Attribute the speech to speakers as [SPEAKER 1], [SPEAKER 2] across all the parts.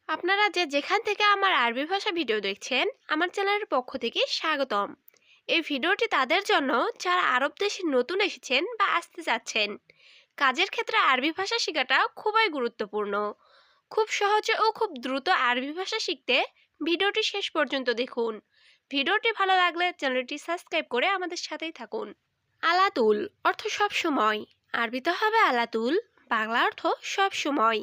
[SPEAKER 1] আপনারা যেখান থেকে আমার আরবি ভাষা ভিডিও দেখছেন, আমার চ্যানেলের পক্ষ থেকে স্বাগতম। এই ভিডিওটি তাদের জন্য যারা আরব দেশে নতুন এসেছেন বা আসতে যাচ্ছেন। কাজের ক্ষেত্রে আরবি ভাষা শেখাটা খুবই গুরুত্বপূর্ণ। খুব সহজে ও খুব দ্রুত আরবি ভাষা শিখতে ভিডিওটি শেষ পর্যন্ত দেখুন। ভিডিওটি ভালো লাগলে চ্যানেলটি সাবস্ক্রাইব করে আমাদের সাথেই থাকুন। আলাতুল অর্থ সব সময়। আরবিতে হবে আলাতুল, বাংলা অর্থ সব সময়।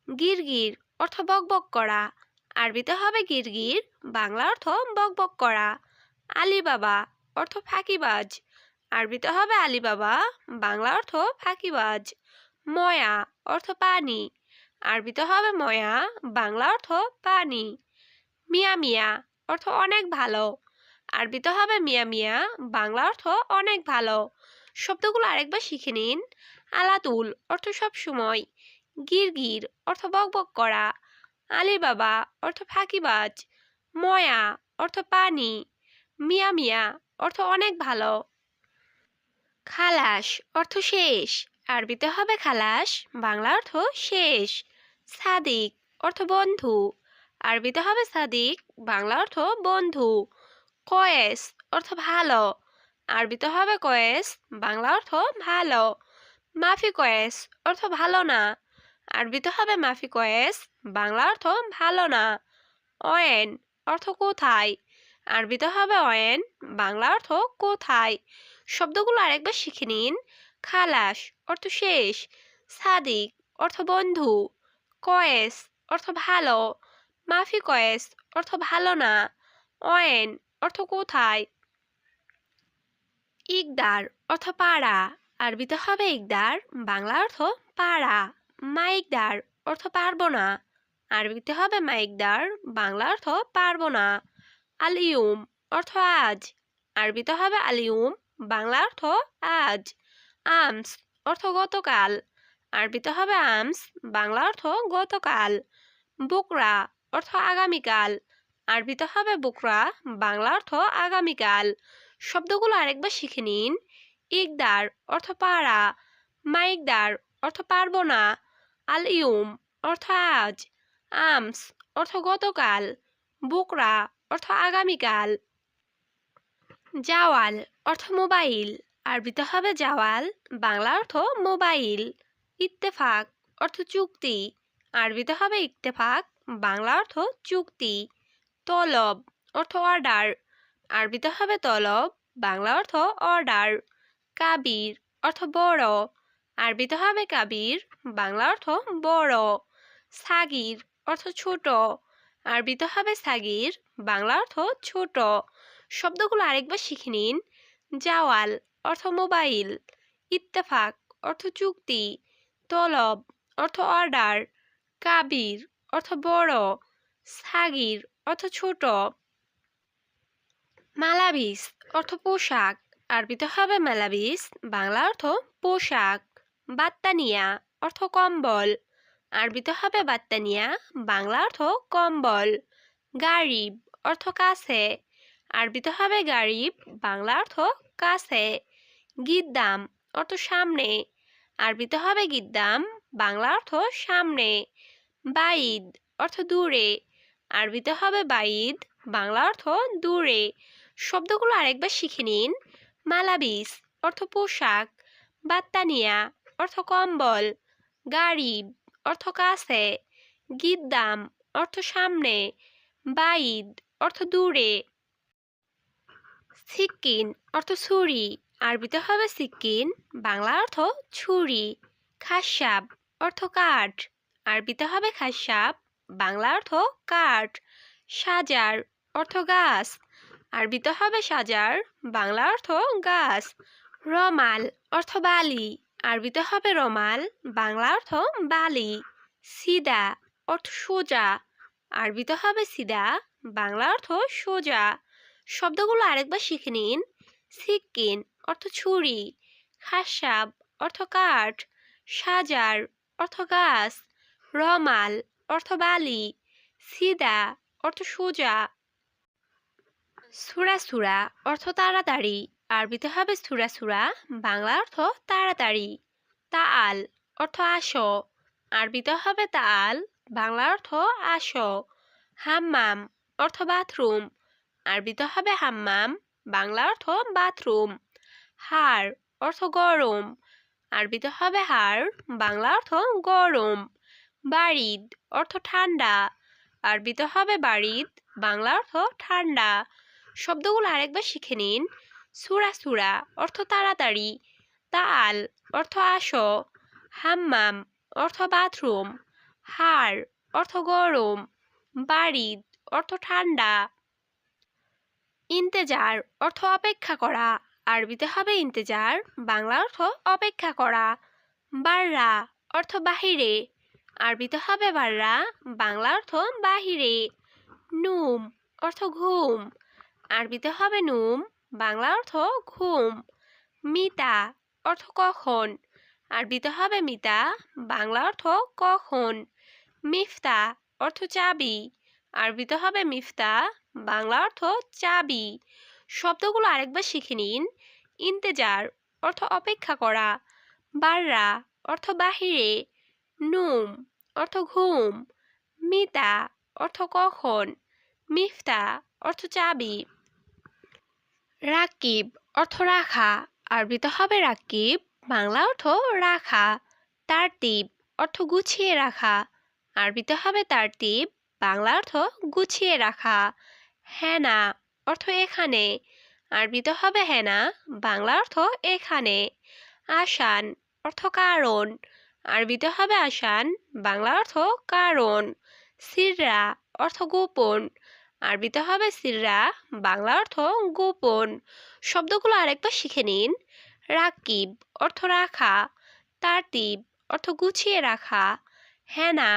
[SPEAKER 1] গিরগির অর্থ বকবক করা। আরবিতে হবে গিরগির, বাংলা অর্থ বকবক করা। আলিবাবা অর্থ ফাঁকিবাজ। আরবিতে হবে আলিবাবা, বাংলা অর্থ ফাঁকিবাজ। ময়া অর্থ পানি। আরবিতে হবে ময়া, বাংলা অর্থ পানি। মিয়া মিয়া অর্থ অনেক ভালো। আরবিতে হবে মিয়া মিয়া, বাংলা অর্থ অনেক ভালো। শব্দগুলো আরেকবার শিখে নিন। আলাতুল অর্থ সব সময়। গিরগির অর্থ বকবক করা। আলিবাবা অর্থ ফাঁকিবাজ। ময়া অর্থ পানি। মিয়া মিয়া অর্থ অনেক ভালো। খালাস অর্থ শেষ। আরবিতে হবে খালাস, বাংলা অর্থ শেষ। সাদিক অর্থ বন্ধু। আরবিতে হবে সাদিক, বাংলা অর্থ বন্ধু। কয়েস অর্থ ভালো। আরবিতে হবে কয়েস, বাংলা অর্থ ভালো। মাফি কয়েস অর্থ ভালো না। আরবিতে হবে মাফি কয়েস, বাংলা অর্থ ভালো না। অয়েন অর্থ কোথায়। আরবিতে হবে অয়েন, বাংলা অর্থ কোথায়। শব্দগুলো আরেকবার শিখে নিন। খালাস অর্থ শেষ। সাদিক অর্থ বন্ধু। কয়েস অর্থ ভালো। মাফি কয়েস অর্থ ভালো না। অয়েন অর্থ কোথায়। ইকদার অর্থ পাড়া। আরবিতে হবে ইকদার, বাংলা অর্থ পাড়া। মাইকদার অর্থ পারবো না। আরবিতে হবে মাইকদার, বাংলা অর্থ পারবো না। আলিউম অর্থ আজ। আরবিতে হবে আলিউম, বাংলা অর্থ আজ। আমস অর্থ গতকাল। আরবিতে হবে আমস, বাংলা অর্থ গতকাল। বুকরা অর্থ আগামীকাল। আরবিতে হবে বুকরা, বাংলা অর্থ আগামীকাল। শব্দগুলো আরেকবার শিখে নিন। ইকদার অর্থ পাড়া। মাইকদার অর্থ পারবো না। আলিউম অর্থ আজ। আমস অর্থ গতকাল। বুকরা অর্থ আগামীকাল। জাওয়াল অর্থ মোবাইল। আরবিতে হবে জাওয়াল, বাংলা অর্থ মোবাইল। ইত্তেফাক অর্থ চুক্তি। আরবিতে হবে ইত্তেফাক, বাংলা অর্থ চুক্তি। তলব অর্থ অর্ডার। আরবিতে হবে তলব, বাংলা অর্থ অর্ডার। কাবির অর্থ বড়। আরবিতে হবে কাবির, বাংলা অর্থ বড়। সাগির অর্থ ছোট। আরবিতে হবে সাগির, বাংলা অর্থ ছোট। শব্দগুলো আরেকবার শিখে নিন। জাওয়াল অর্থ মোবাইল। ইত্তেফাক অর্থ চুক্তি। তলব অর্থ অর্ডার। কাবির অর্থ বড়। সাগির অর্থ ছোট। মালাবিস অর্থ পোশাক। আরবিতে হবে মালাবিস, বাংলা অর্থ পোশাক। বাত্তানিয়া অর্থ কম্বল। আরবিতে হবে বাত্তানিয়া, বাংলা অর্থ কম্বল। গারিব অর্থ কাছে। আরবিতে হবে গারিব, বাংলা অর্থ কাছে। গিদ্দাম অর্থ সামনে। আরবিতে হবে গিদ্দাম, বাংলা অর্থ সামনে। বাইদ অর্থ দূরে। আরবিতে হবে বাইদ, বাংলা অর্থ দূরে। শব্দগুলো আরেকবার শিখে নিন। মালাবিস অর্থ পোশাক। বাত্তানিয়া অর্থ কম্বল। গারিব অর্থ কাছে। গিদ্দাম অর্থ সামনে। বাইদ অর্থ দূরে। সিক্কিন অর্থ ছুরি। আরবিতে হবে সিক্কিন, বাংলা অর্থ ছুরি। খাসাব অর্থ কাঠ। আরবিতে হবে খাসাব, বাংলা অর্থ কাঠ। সাজার অর্থ গাছ। আরবিতে হবে সাজার, বাংলা অর্থ গাছ। রমাল অর্থ বালি। আরবিতে হবে রমাল, বাংলা অর্থ বালি। সিদা অর্থ সোজা। আরবিতে হবে সিদা, বাংলা অর্থ সোজা। শব্দগুলো আরেকবার শিখে নিন। সিক্কিন অর্থ ছুরি। খাসাব অর্থ কাঠ। সাজার অর্থ গাছ। রমাল অর্থ বালি। সিদা অর্থ সোজা। সুরা সুরা অর্থ তাড়াতাড়ি। আরবিতে হবে সুরা সুরা, বাংলা অর্থ তাড়াতাড়ি। তাআল অর্থ আসো। আরবিতে হবে তাআল, বাংলা অর্থ আসো। হাম্মাম অর্থ বাথরুম, আরবিতে হবে হাম্মাম, বাংলা অর্থ বাথরুম। হাড় অর্থ গরম, আরবিতে হবে হাড়, বাংলা অর্থ গরম। বারিদ অর্থ ঠান্ডা, আরবিতে হবে বারিদ, বাংলা অর্থ ঠান্ডা। শব্দগুলো আরেকবার শিখে নিন। সুরা সুরা অর্থ তাড়াতাড়ি, তাল অর্থ আসো, হাম্মাম অর্থ বাথরুম, হাড় অর্থ গরম, বারিদ অর্থ ঠান্ডা। ইন্তেজার অর্থ অপেক্ষা করা, আরবিতে হবে ইন্তেজার, বাংলা অর্থ অপেক্ষা করা। বাররা অর্থ বাহিরে, আরবিতে হবে বাররা, বাংলা অর্থ বাহিরে। নুম অর্থ ঘুম, আরবিতে হবে নুম, বাংলা অর্থ ঘুম। মিতা অর্থ কখন, আরবিতে হবে মিতা, বাংলা অর্থ কখন। মিফতা অর্থ চাবি, আরবিতে হবে মিফতা, বাংলা অর্থ চাবি। শব্দগুলো আরেকবার শিখে নিন। ইন্তেজার অর্থ অপেক্ষা করা, বাররা অর্থ বাহিরে, নুম অর্থ ঘুম, মিতা অর্থ কখন, মিফতা অর্থ চাবি। রাকিব অর্থ রাখা, আরবিতে হবে রাকিব, বাংলা অর্থ রাখা। তারতিব অর্থ গুছিয়ে রাখা, আরবিতে হবে তারতিব, বাংলা অর্থ গুছিয়ে রাখা। হেনা অর্থ এখানে, আরবিতে হবে হেনা, বাংলা অর্থ এখানে। আসান অর্থ কারণ, আরবিতে হবে আসান, বাংলা অর্থ কারণ। সিররা অর্থ গোপন, আরবিতে হবে সিররা, বাংলা অর্থ গোপন। শব্দগুলো আরেকবার শিখে নিন। রাকিব অর্থ রাখা, তারতিব অর্থ গুছিয়ে রাখা, হেনা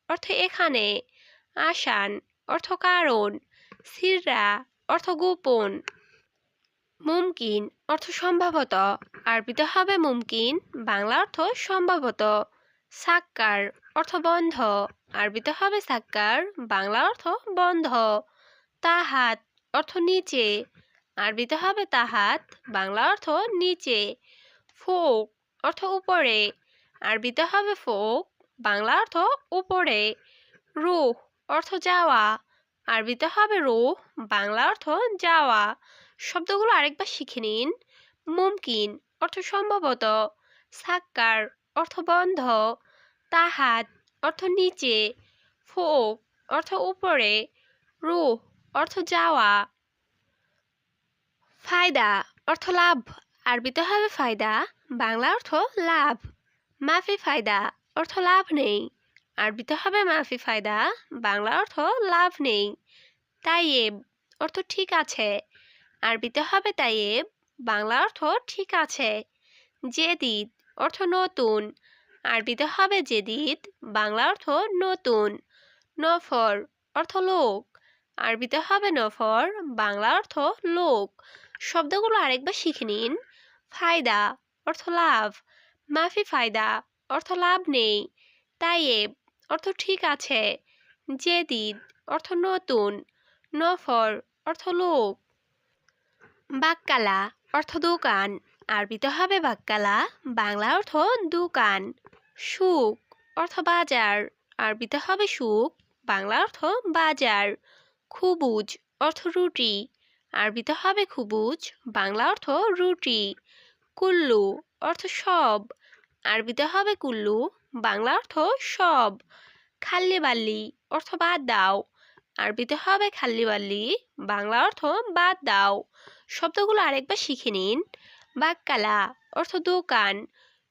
[SPEAKER 1] অর্থ এখানে, আসান অর্থ কারণ, সিররা অর্থ গোপন। মুমকিন অর্থ সম্ভবত, আরবিতে হবে মুমকিন, বাংলা অর্থ সম্ভবত। সাক্কার অর্থ বন্ধ, আরবিতে হবে সাক্কার, বাংলা অর্থ বন্ধ। তাহাত অর্থ নিচে, আরবিতে হবে তাহাত, বাংলা অর্থ নিচে। ফোক অর্থ উপরে, আরবিতে হবে ফোক, বাংলা অর্থ উপরে। রুহ অর্থ যাওয়া, আরবিতে হবে রুহ, বাংলা অর্থ যাওয়া। শব্দগুলো আরেকবার শিখে নিন। মুমকিন অর্থ সম্ভবত, সাক্কার অর্থ বন্ধ, তাহাত অর্থ নিচে, ফোক অর্থ উপরে, রুহ অর্থ যাওয়া। ফায়দা অর্থ লাভ, আরবিতে হবে ফায়দা, বাংলা অর্থ লাভ। মাফি ফায়দা অর্থ লাভ নেই, আরবিতে হবে মাফি ফায়দা, বাংলা অর্থ লাভ নেই। তাইয়েব অর্থ ঠিক আছে, আরবিতে হবে তাইয়েব, বাংলা অর্থ ঠিক আছে। জেদিদ অর্থ নতুন, আরবিতে হবে জেদিদ, বাংলা অর্থ নতুন। নফর অর্থ লোক, আরবিতে হবে নফর, বাংলা অর্থ লোক। শব্দগুলো আরেকবার শিখে নিন। ফায়দা অর্থ লাভ, মাফি ফায়দা অর্থ লাভ নেই, তাইয়েব অর্থ ঠিক আছে, জেদিদ অর্থ নতুন, নফর অর্থ লোক। বাক্কালা অর্থ দোকান, আরবিতে হবে বাক্কালা, বাংলা অর্থ দোকান। সুক অর্থ বাজার, আরবিতে হবে সুক, বাংলা অর্থ বাজার। খুবুজ অর্থ রুটি, আরবিতে হবে খুবুজ, বাংলা অর্থ রুটি। কুল্লু অর্থ সব, আরবিতে হবে কুল্লু, বাংলা অর্থ সব। খাল্লি বাল্লি অর্থ বাদ দাও, আরবিতে হবে খাল্লি বাল্লি, বাংলা অর্থ বাদ দাও। শব্দগুলো আরেকবার শিখে নিন। বাক্কালা অর্থ দোকান,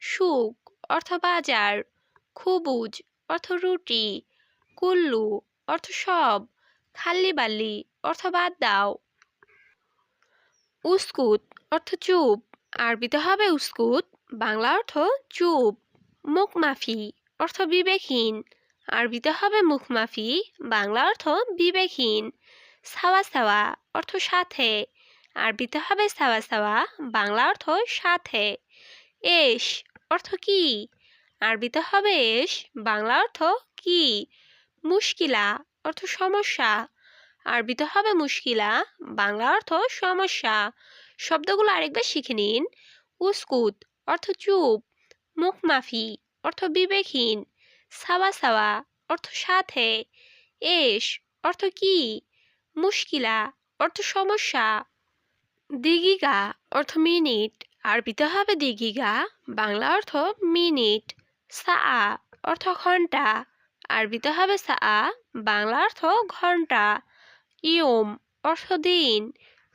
[SPEAKER 1] সুক অর্থ বাজার, খুবুজ অর্থ রুটি, কুল্লু অর্থ সব, খাল্লি বাল্লি অর্থ বাদ দাও। উস্কুত অর্থ চুপ, আরবিতে হবে উস্কুত, বাংলা অর্থ চুপ। মুখমাফি অর্থ বিবেকহীন, আরবিতে হবে মুখমাফি, বাংলা অর্থ বিবেকহীন। সাওয়া সাওয়া অর্থ সাথে, আরবিতে হবে সাওয়া সাওয়া, বাংলা অর্থ সাথে। এশ অর্থ কি, আরবিতে হবে এশ, বাংলা অর্থ কি। মুশকিলা অর্থ সমস্যা, আরবিতে হবে মুশকিলা, বাংলা অর্থ সমস্যা। শব্দগুলো আরেকবার শিখে নিন। উস্কুত অর্থ চুপ, মুখমাফি অর্থ বিবেকহীন, সাওয়া সাওয়া অর্থ সাথে, এস অর্থ কি, মুশকিলা অর্থ সমস্যা। দিগিগা অর্থ মিনিট, আরবিতে হবে দিগিগা, বাংলা অর্থ মিনিট। সা অর্থ ঘন্টা, আরবিতে হবে সা, বাংলা অর্থ ঘন্টা। ইয়ম অর্থ দিন,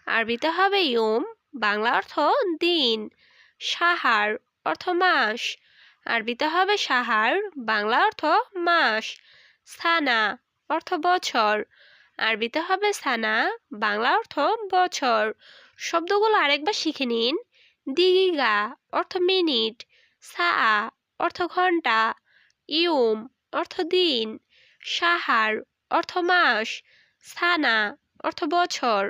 [SPEAKER 1] আরবিতে হবে ইয়ম, বাংলা অর্থ দিন। সাহার অর্থ মাস, আরবিতে হবে সাহার, বাংলা অর্থ মাস। সানা অর্থ বছর, আরবিতে হবে সানা, বাংলা অর্থ বছর। শব্দগুলো আরেকবার শিখে নিন। দিগিগা অর্থ মিনিট, সা অর্থ ঘন্টা, ইয়ম অর্থ দিন, সাহার অর্থ মাস, সানা অর্থ বছর।